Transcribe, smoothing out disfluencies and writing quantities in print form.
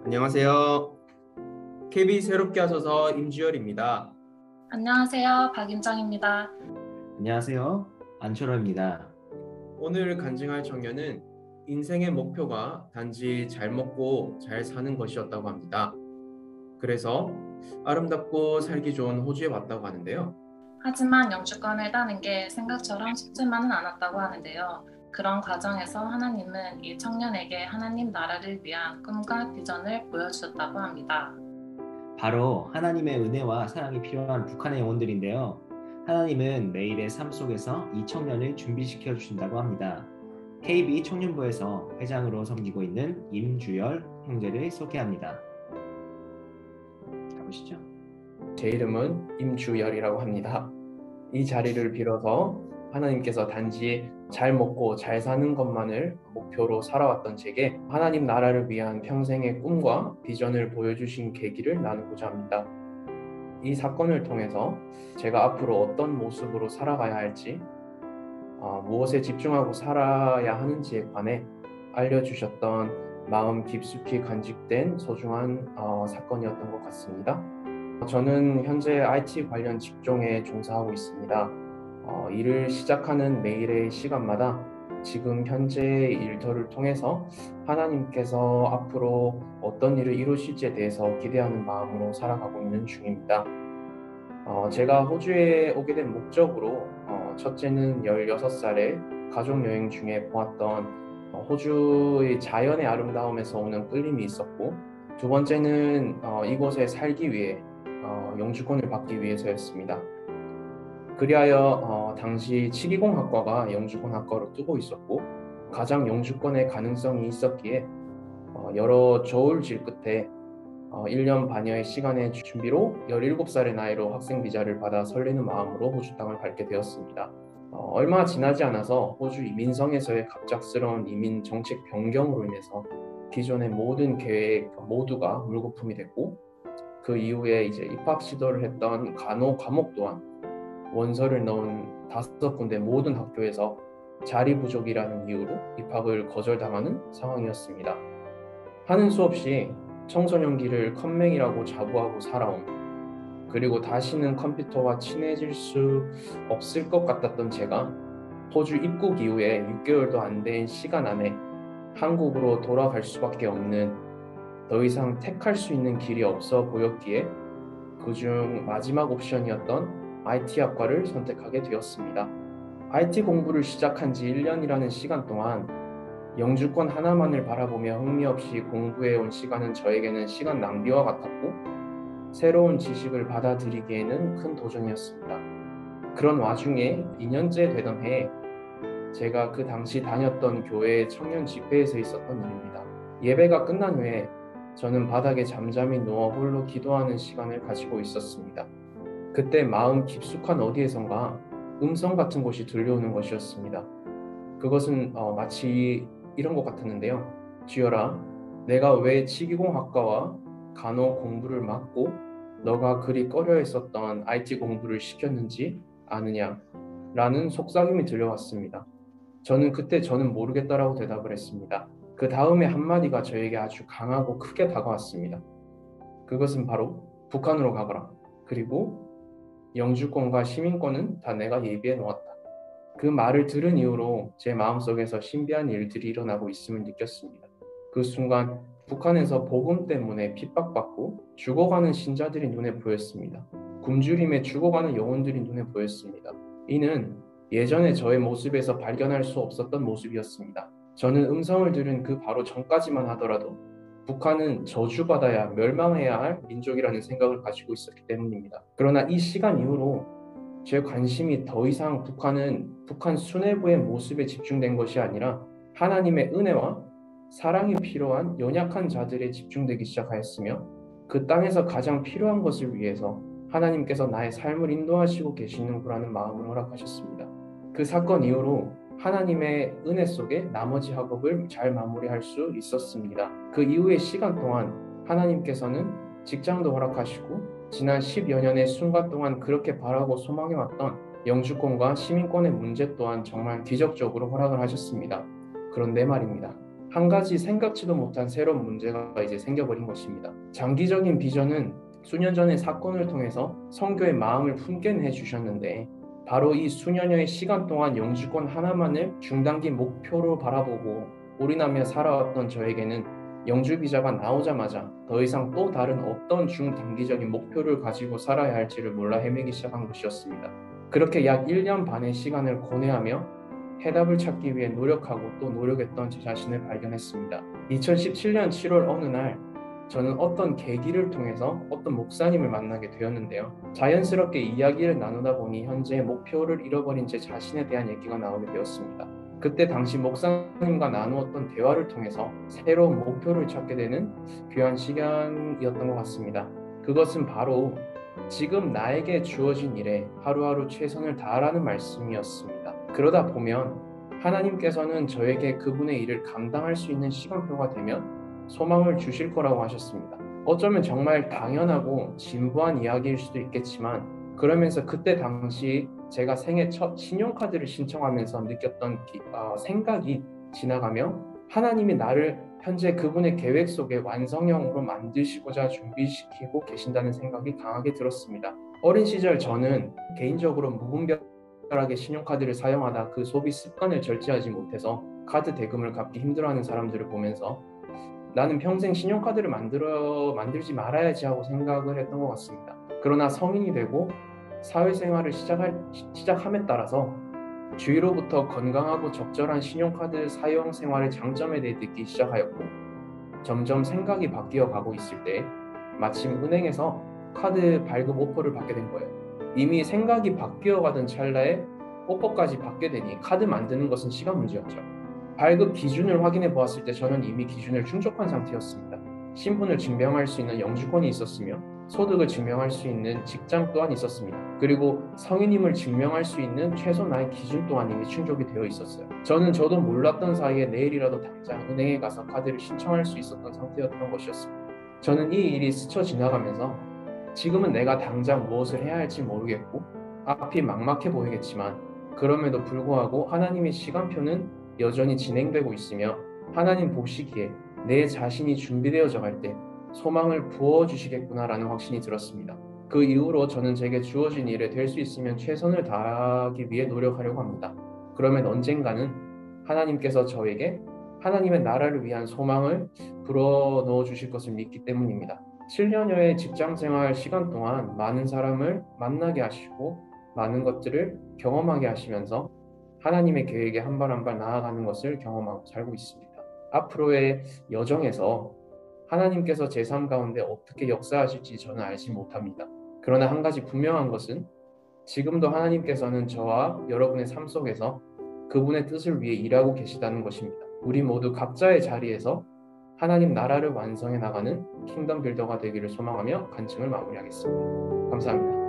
안녕하세요. KB 새롭게 하셔서 임주열입니다. 안녕하세요. 박윤정입니다. 안녕하세요. 안철호입니다. 오늘 간증할 청년은 인생의 목표가 단지 잘 먹고 잘 사는 것이었다고 합니다. 그래서 아름답고 살기 좋은 호주에 왔다고 하는데요. 하지만 영주권을 따는 게 생각처럼 쉽지만은 않았다고 하는데요. 그런 과정에서 하나님은 이 청년에게 하나님 나라를 위한 꿈과 비전을 보여주셨다고 합니다. 바로 하나님의 은혜와 사랑이 필요한 북한의 영혼들인데요. 하나님은 매일의 삶 속에서 이 청년을 준비시켜 주신다고 합니다. KB 청년부에서 회장으로 섬기고 있는 임주열 형제를 소개합니다. 가보시죠. 제 이름은 임주열이라고 합니다. 이 자리를 빌어서 하나님께서 단지 잘 먹고 잘 사는 것만을 목표로 살아왔던 제게 하나님 나라를 위한 평생의 꿈과 비전을 보여주신 계기를 나누고자 합니다. 이 사건을 통해서 제가 앞으로 어떤 모습으로 살아가야 할지, 무엇에 집중하고 살아야 하는지에 관해 알려주셨던 마음 깊숙이 간직된 소중한 사건이었던 것 같습니다. 저는 현재 IT 관련 직종에 종사하고 있습니다. 일을 시작하는 매일의 시간마다 지금 현재의 일터를 통해서 하나님께서 앞으로 어떤 일을 이루실지에 대해서 기대하는 마음으로 살아가고 있는 중입니다. 제가 호주에 오게 된 목적으로 첫째는 16살에 가족여행 중에 보았던 호주의 자연의 아름다움에서 오는 끌림이 있었고, 두 번째는 이곳에 살기 위해 영주권을 받기 위해서였습니다. 그리하여 당시 치기공학과가 영주권 학과로 뜨고 있었고, 가장 영주권의 가능성이 있었기에 여러 저울질 끝에 1년 반여의 시간의 준비로 17살의 나이로 학생 비자를 받아 설레는 마음으로 호주 땅을 밟게 되었습니다. 얼마 지나지 않아서 호주 이민성에서의 갑작스러운 이민 정책 변경으로 인해서 기존의 모든 계획 모두가 물거품이 됐고, 그 이후에 이제 입학 시도를 했던 간호 과목 또한 원서를 넣은 5군데 모든 학교에서 자리 부족이라는 이유로 입학을 거절당하는 상황이었습니다. 하는 수 없이 청소년기를 컴맹이라고 자부하고 살아온, 그리고 다시는 컴퓨터와 친해질 수 없을 것 같았던 제가 호주 입국 이후에 6개월도 안 된 시간 안에 한국으로 돌아갈 수밖에 없는, 더 이상 택할 수 있는 길이 없어 보였기에 그중 마지막 옵션이었던 IT 학과를 선택하게 되었습니다. IT 공부를 시작한 지 1년이라는 시간 동안 영주권 하나만을 바라보며 흥미 없이 공부해온 시간은 저에게는 시간 낭비와 같았고, 새로운 지식을 받아들이기에는 큰 도전이었습니다. 그런 와중에 2년째 되던 해에 제가 그 당시 다녔던 교회의 청년 집회에서 있었던 일입니다. 예배가 끝난 후에 저는 바닥에 잠잠히 누워 홀로 기도하는 시간을 가지고 있었습니다. 그때 마음 깊숙한 어디에선가 음성 같은 것이 들려오는 것이었습니다. 그것은 마치 이런 것 같았는데요. 주여라, 내가 왜 치기공학과와 간호 공부를 맡고 너가 그리 꺼려했었던 IT 공부를 시켰는지 아느냐? 라는 속삭임이 들려왔습니다. 저는 모르겠다라고 대답을 했습니다. 그 다음에 한마디가 저에게 아주 강하고 크게 다가왔습니다. 그것은 바로 북한으로 가거라. 그리고 영주권과 시민권은 다 내가 예비해 놓았다. 그 말을 들은 이후로 제 마음속에서 신비한 일들이 일어나고 있음을 느꼈습니다. 그 순간 북한에서 복음 때문에 핍박받고 죽어가는 신자들이 눈에 보였습니다. 굶주림에 죽어가는 영혼들이 눈에 보였습니다. 이는 예전에 저의 모습에서 발견할 수 없었던 모습이었습니다. 저는 음성을 들은 그 바로 전까지만 하더라도 북한은 저주받아야 멸망해야 할 민족이라는 생각을 가지고 있었기 때문입니다. 그러나 이 시간 이후로 제 관심이 더 이상 북한 수뇌부의 모습에 집중된 것이 아니라 하나님의 은혜와 사랑이 필요한 연약한 자들에 집중되기 시작하였으며, 그 땅에서 가장 필요한 것을 위해서 하나님께서 나의 삶을 인도하시고 계시는구라는 마음을 허락하셨습니다. 그 사건 이후로 하나님의 은혜 속에 나머지 학업을 잘 마무리할 수 있었습니다. 그 이후의 시간 동안 하나님께서는 직장도 허락하시고, 지난 10여 년의 순간 동안 그렇게 바라고 소망해왔던 영주권과 시민권의 문제 또한 정말 기적적으로 허락을 하셨습니다. 그런데 말입니다. 한 가지 생각지도 못한 새로운 문제가 이제 생겨버린 것입니다. 장기적인 비전은 수년 전의 사건을 통해서 선교의 마음을 품게 해주셨는데 바로 이 수년여의 시간 동안 영주권 하나만을 중단기 목표로 바라보고 올인하며 살아왔던 저에게는 영주 비자가 나오자마자 더 이상 또 다른 어떤 중단기적인 목표를 가지고 살아야 할지를 몰라 헤매기 시작한 것이었습니다. 그렇게 약 1년 반의 시간을 고뇌하며 해답을 찾기 위해 노력하고 또 노력했던 제 자신을 발견했습니다. 2017년 7월 어느 날 저는 어떤 계기를 통해서 어떤 목사님을 만나게 되었는데요. 자연스럽게 이야기를 나누다 보니 현재의 목표를 잃어버린 제 자신에 대한 얘기가 나오게 되었습니다. 그때 당시 목사님과 나누었던 대화를 통해서 새로운 목표를 찾게 되는 귀한 시간이었던 것 같습니다. 그것은 바로 지금 나에게 주어진 일에 하루하루 최선을 다하라는 말씀이었습니다. 그러다 보면 하나님께서는 저에게 그분의 일을 감당할 수 있는 시간표가 되면 소망을 주실 거라고 하셨습니다. 어쩌면 정말 당연하고 진부한 이야기일 수도 있겠지만 그러면서 그때 당시 제가 생애 첫 신용카드를 신청하면서 느꼈던 생각이 지나가며 하나님이 나를 현재 그분의 계획 속에 완성형으로 만드시고자 준비시키고 계신다는 생각이 강하게 들었습니다. 어린 시절 저는 개인적으로 무분별하게 신용카드를 사용하다 그 소비 습관을 절제하지 못해서 카드 대금을 갚기 힘들어하는 사람들을 보면서 나는 평생 신용카드를 만들지 말아야지 하고 생각을 했던 것 같습니다. 그러나 성인이 되고 사회생활을 시작함에 따라서 주위로부터 건강하고 적절한 신용카드 사용 생활의 장점에 대해 듣기 시작하였고 점점 생각이 바뀌어 가고 있을 때 마침 은행에서 카드 발급 오퍼를 받게 된 거예요. 이미 생각이 바뀌어 가던 찰나에 오퍼까지 받게 되니 카드 만드는 것은 시간 문제였죠. 발급 기준을 확인해 보았을 때 저는 이미 기준을 충족한 상태였습니다. 신분을 증명할 수 있는 영주권이 있었으며 소득을 증명할 수 있는 직장 또한 있었습니다. 그리고 성인임을 증명할 수 있는 최소 나이 기준 또한 이미 충족이 되어 있었어요. 저도 몰랐던 사이에 내일이라도 당장 은행에 가서 카드를 신청할 수 있었던 상태였던 것이었습니다. 저는 이 일이 스쳐 지나가면서 지금은 내가 당장 무엇을 해야 할지 모르겠고 앞이 막막해 보이겠지만 그럼에도 불구하고 하나님의 시간표는 여전히 진행되고 있으며 하나님 보시기에 내 자신이 준비되어져 갈 때 소망을 부어주시겠구나라는 확신이 들었습니다. 그 이후로 저는 제게 주어진 일에 될 수 있으면 최선을 다하기 위해 노력하려고 합니다. 그러면 언젠가는 하나님께서 저에게 하나님의 나라를 위한 소망을 불어넣어 주실 것을 믿기 때문입니다. 7년여의 직장생활 시간 동안 많은 사람을 만나게 하시고 많은 것들을 경험하게 하시면서 하나님의 계획에 한 발 한 발 나아가는 것을 경험하고 살고 있습니다. 앞으로의 여정에서 하나님께서 제 삶 가운데 어떻게 역사하실지 저는 알지 못합니다. 그러나 한 가지 분명한 것은 지금도 하나님께서는 저와 여러분의 삶 속에서 그분의 뜻을 위해 일하고 계시다는 것입니다. 우리 모두 각자의 자리에서 하나님 나라를 완성해 나가는 킹덤 빌더가 되기를 소망하며 간증을 마무리하겠습니다. 감사합니다.